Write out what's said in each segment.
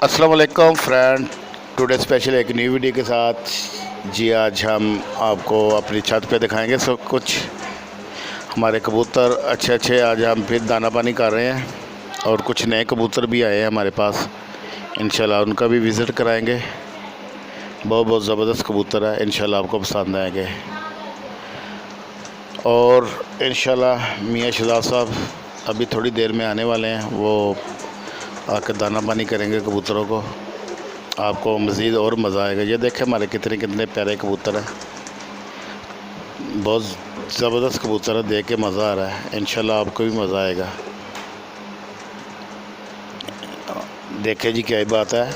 अस्सलाम वालेकुम friend. Today special एक न्यू वीडियो के साथ जी आज हम आपको अपनी छत पे दिखाएंगे सब कुछ। हमारे कबूतर अच्छे आज हम फिर दाना पानी कर रहे हैं और कुछ नए कबूतर भी आए हैं हमारे पास। इंशाल्लाह उनका भी विज़िट कराएंगे। बहुत ज़बरदस्त कबूतर है, इंशाल्लाह आपको पसंद आएंगे। और इंशाल्लाह मियाँ शहजाद साहब अभी थोड़ी देर में आने वाले हैं, वो आकर दाना पानी करेंगे कबूतरों को। आपको मज़ीद और मज़ा आएगा। ये देखें हमारे कितने प्यारे कबूतर हैं, बहुत ज़बरदस्त कबूतर है, देख के मज़ा आ रहा है। इंशाल्लाह आपको भी मज़ा आएगा। देखें जी क्या ही बात है,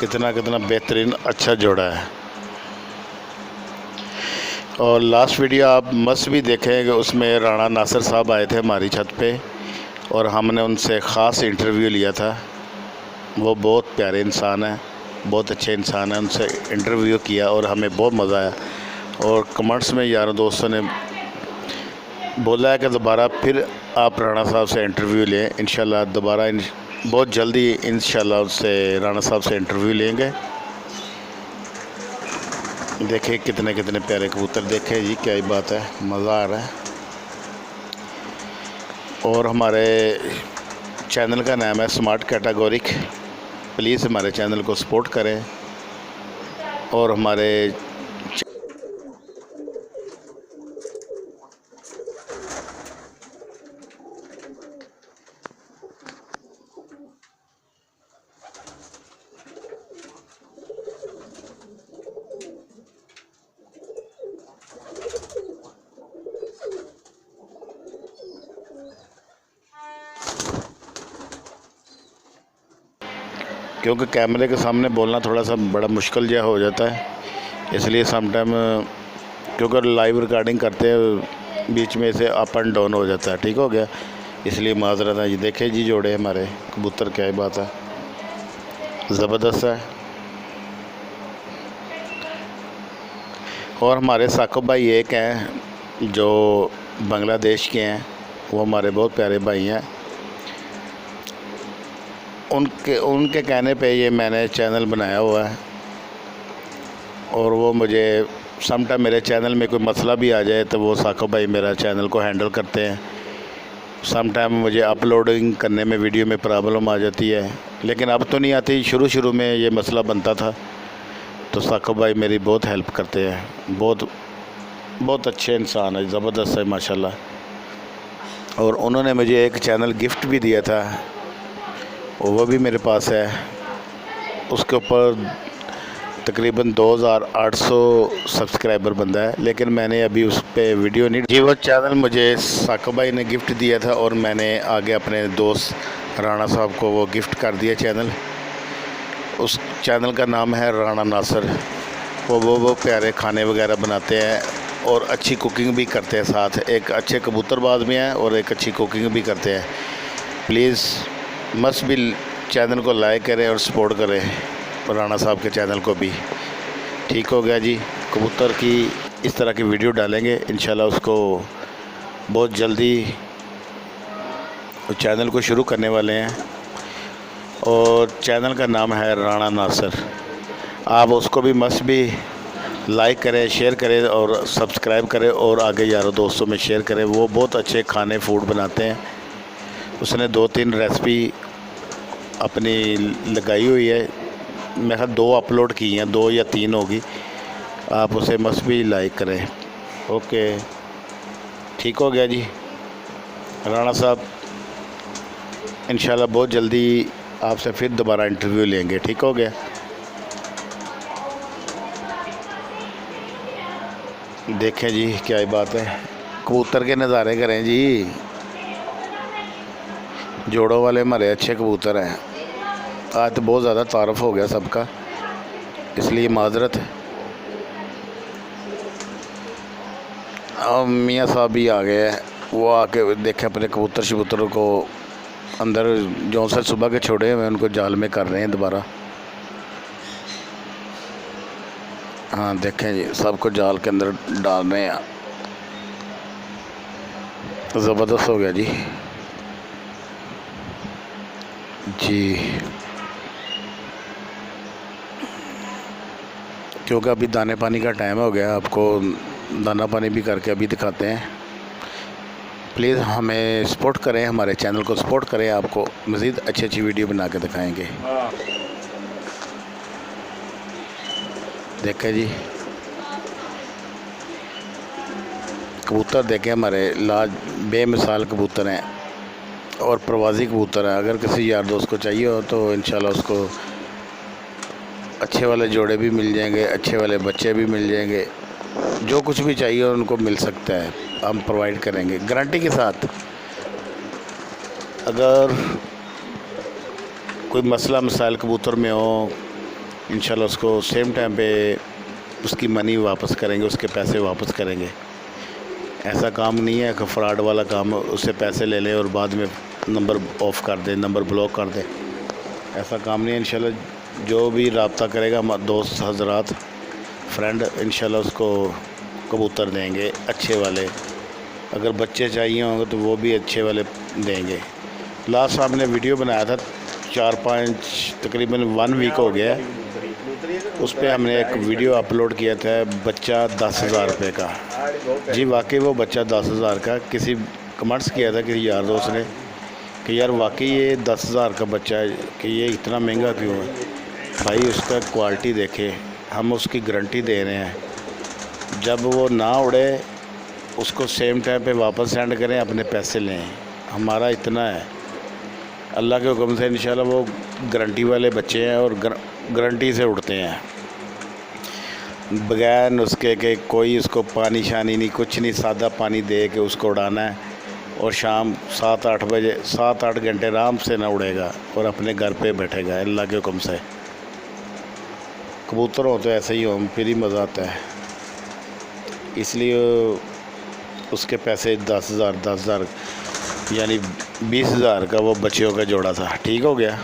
कितना बेहतरीन अच्छा जोड़ा है। और लास्ट वीडियो आप मस्त भी देखें कि उसमें राणा नासिर साहब आए थे हमारी छत पे और हमने उनसे ख़ास इंटरव्यू लिया था। वो बहुत प्यारे इंसान हैं, बहुत अच्छे इंसान हैं। उनसे इंटरव्यू किया और हमें बहुत मज़ा आया। और कमेंट्स में यारों दोस्तों ने बोला है कि दोबारा फिर आप राणा साहब से इंटरव्यू लें। इंशाल्लाह दोबारा बहुत जल्दी इंशाल्लाह उससे राणा साहब से इंटरव्यू लेंगे। देखें कितने प्यारे कबूतर, देखें जी क्या ही बात है, मज़ा आ रहा है। और हमारे चैनल का नाम है स्मार्ट कैटेगोरिक। प्लीज़ हमारे चैनल को सपोर्ट करें और हमारे क्योंकि कैमरे के सामने बोलना थोड़ा सा बड़ा मुश्किल जहा हो जाता है, इसलिए समटाइम क्योंकि लाइव रिकॉर्डिंग करते हैं बीच में से अप एंड डाउन हो जाता है। ठीक हो गया, इसलिए माजरत है। ये देखे जी जोड़े हमारे कबूतर, क्या ही बात है, ज़बरदस्त है। और हमारे साकिब भाई एक हैं जो बांग्लादेश के हैं, वो हमारे बहुत प्यारे भाई हैं। उनके कहने पे ये मैंने चैनल बनाया हुआ है। और वो मुझे समटाइम मेरे चैनल में कोई मसला भी आ जाए तो वो साकिब भाई मेरा चैनल को हैंडल करते हैं। समटाइम मुझे अपलोडिंग करने में वीडियो में प्रॉब्लम आ जाती है, लेकिन अब तो नहीं आती। शुरू में ये मसला बनता था, तो साकिब भाई मेरी बहुत हेल्प करते हैं। बहुत अच्छे इंसान है, ज़बरदस्त है माशाल्लाह। और उन्होंने मुझे एक चैनल गिफ्ट भी दिया था, वो भी मेरे पास है। उसके ऊपर तकरीबन 2800 सब्सक्राइबर बंदा है, लेकिन मैंने अभी उस पर वीडियो नहीं जी। वो चैनल मुझे साकिब भाई ने गिफ्ट दिया था और मैंने आगे अपने दोस्त राणा साहब को वो गिफ्ट कर दिया चैनल। उस चैनल का नाम है राणा नासिर। वो प्यारे खाने वगैरह बनाते हैं और अच्छी कुकिंग भी करते हैं। साथ एक अच्छे कबूतरबाज भी हैं और एक अच्छी कुकिंग भी करते हैं। प्लीज़ मस्ट भी चैनल को लाइक करें और सपोर्ट करें राणा साहब के चैनल को भी। ठीक हो गया जी। कबूतर की इस तरह की वीडियो डालेंगे इंशाल्लाह, उसको बहुत जल्दी चैनल को शुरू करने वाले हैं। और चैनल का नाम है राणा नासिर। आप उसको भी मस्ट भी लाइक करें, शेयर करें और सब्सक्राइब करें और आगे यारों दोस्तों में शेयर करें। वो बहुत अच्छे खाने फूड बनाते हैं। उसने 2-3 रेसिपी अपनी लगाई हुई है, मैं ख्याल 2 अपलोड की हैं, 2 या 3 होगी। आप उसे मस्ट भी लाइक करें। ओके, ठीक हो गया जी। राणा साहब इंशाल्लाह बहुत जल्दी आपसे फिर दोबारा इंटरव्यू लेंगे। ठीक हो गया। देखें जी क्या ही बात है, कबूतर के नज़ारे करें जी। जोड़ों वाले हमारे अच्छे कबूतर हैं। आज तो बहुत ज़्यादा तारुफ हो गया सबका, इसलिए माजरत है। अब मियाँ साहब भी आ गए हैं, वो आके देखें अपने कबूतरों को अंदर जो से सुबह के छोड़े हुए उनको जाल में कर रहे हैं दोबारा। हाँ देखें जी, सबको जाल के अंदर डाल रहे हैं। ज़बरदस्त हो गया जी। जी, क्योंकि अभी दाने पानी का टाइम हो गया, आपको दाना पानी भी करके अभी दिखाते हैं। प्लीज़ हमें सपोर्ट करें, हमारे चैनल को सपोर्ट करें, आपको मज़ीद अच्छी अच्छी वीडियो बना के दिखाएंगे। देखें जी, कबूतर देखें, हमारे लाज बेमिसाल कबूतर हैं और प्रवासी कबूतर हैं। अगर किसी यार दोस्त को चाहिए हो तो इंशाल्लाह उसको अच्छे वाले जोड़े भी मिल जाएंगे, अच्छे वाले बच्चे भी मिल जाएंगे। जो कुछ भी चाहिए उनको मिल सकता है, हम प्रोवाइड करेंगे गारंटी के साथ। अगर कोई मसला मसाइल कबूतर में हो, इंशाल्लाह उसको सेम टाइम पे उसकी मनी वापस करेंगे, उसके पैसे वापस करेंगे। ऐसा काम नहीं है कि फ्रॉड वाला काम, उससे पैसे ले लें और बाद में नंबर ऑफ़ कर दें, नंबर ब्लॉक कर दें। ऐसा काम नहीं है। इंशाल्लाह जो भी रब्ता करेगा हमारे दोस्त हजरात फ्रेंड, इंशाल्लाह उसको कबूतर देंगे अच्छे वाले। अगर बच्चे चाहिए होंगे तो वो भी अच्छे वाले देंगे। लास्ट आपने वीडियो बनाया था 4-5 तकरीबन 1 वीक हो गया है, उस पर हमने एक वीडियो अपलोड किया था, बच्चा 10,000 रुपये का। जी वाकई वो बच्चा 10,000 का, किसी कमेंट्स किया था किसी यार दोस्त ने कि यार वाकई ये 10,000 का बच्चा है कि ये इतना महंगा क्यों है। भाई उसका क्वालिटी देखे, हम उसकी गारंटी दे रहे हैं। जब वो ना उड़े उसको सेम टाइम पे वापस सेंड करें, अपने पैसे लें। हमारा इतना है, अल्लाह के हुक्म से इंशाल्लाह वो गारंटी वाले बच्चे हैं और गारंटी से उड़ते हैं, बगैर नुस्खे के। कोई उसको पानी शानी नहीं, कुछ नहीं, सादा पानी दे के उसको उड़ाना है और शाम 7-8 बजे 7-8 घंटे आराम से ना उड़ेगा और अपने घर पे बैठेगा अल्लाह के हुक्म से। कबूतर हो तो ऐसे ही हो, फिर ही मज़ा आता है। इसलिए उसके पैसे 10,000 यानी 20,000 का वो बच्चियों का जोड़ा था। ठीक हो गया।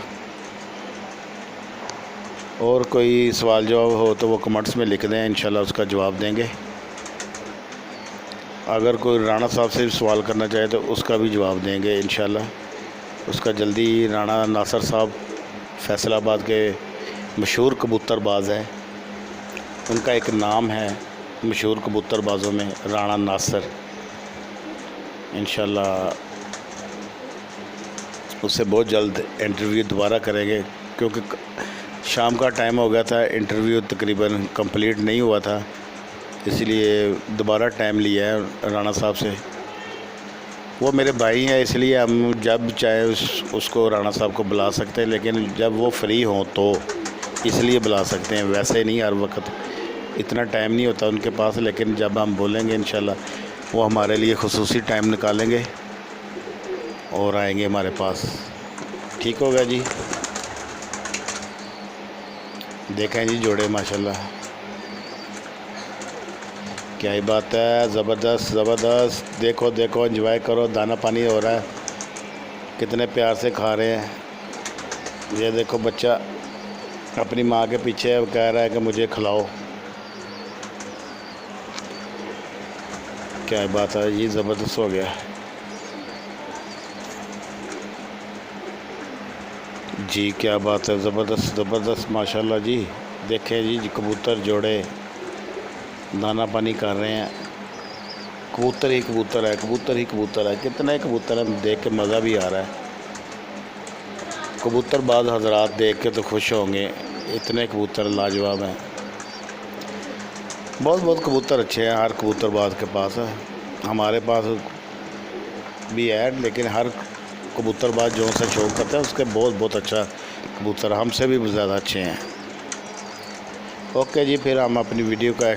और कोई सवाल जवाब हो तो वो कमेंट्स में लिख दें, इंशाल्लाह उसका जवाब देंगे। अगर कोई राणा साहब से भी सवाल करना चाहे तो उसका भी जवाब देंगे इंशाल्लाह। उसका जल्दी। राणा नासर साहब फैसलाबाद के मशहूर कबूतरबाज़ हैं, उनका एक नाम है मशहूर कबूतरबाज़ों में, राणा नासर। इंशाल्लाह उससे बहुत जल्द इंटरव्यू दोबारा करेंगे, क्योंकि शाम का टाइम हो गया था, इंटरव्यू तकरीबन कंप्लीट नहीं हुआ था, इसलिए दोबारा टाइम लिया है राणा साहब से। वो मेरे भाई हैं, इसलिए हम जब चाहे उसको राणा साहब को बुला सकते हैं, लेकिन जब वो फ्री हों तो इसलिए बुला सकते हैं, वैसे नहीं हर वक्त इतना टाइम नहीं होता उनके पास। लेकिन जब हम बोलेंगे इंशाल्लाह वो हमारे लिए खुसूसी टाइम निकालेंगे और आएंगे हमारे पास। ठीक होगा जी। देखें जी जोड़े माशाल्लाह, क्या ही बात है, ज़बरदस्त ज़बरदस्त। देखो देखो, एंजॉय करो, दाना पानी हो रहा है, कितने प्यार से खा रहे हैं। ये देखो बच्चा अपनी माँ के पीछे कह रहा है कि मुझे खिलाओ। क्या बात है, ये ज़बरदस्त हो गया जी। क्या बात है, ज़बरदस्त ज़बरदस्त माशाल्लाह जी। देखें जी कबूतर जोड़े दाना पानी कर रहे हैं। कबूतर ही कबूतर है, कबूतर ही कबूतर है, कितने कबूतर हैं, देख के मज़ा भी आ रहा है। कबूतरबाज हजरात देख के तो खुश होंगे, इतने कबूतर लाजवाब हैं। बहुत बहुत कबूतर अच्छे हैं हर कबूतरबाज के पास है, हमारे पास भी है, लेकिन हर कबूतरबाज जो सा शौक़ करता है उसके बहुत बहुत अच्छा कबूतर हमसे भी ज़्यादा अच्छे हैं। ओके जी, फिर हम अपनी वीडियो का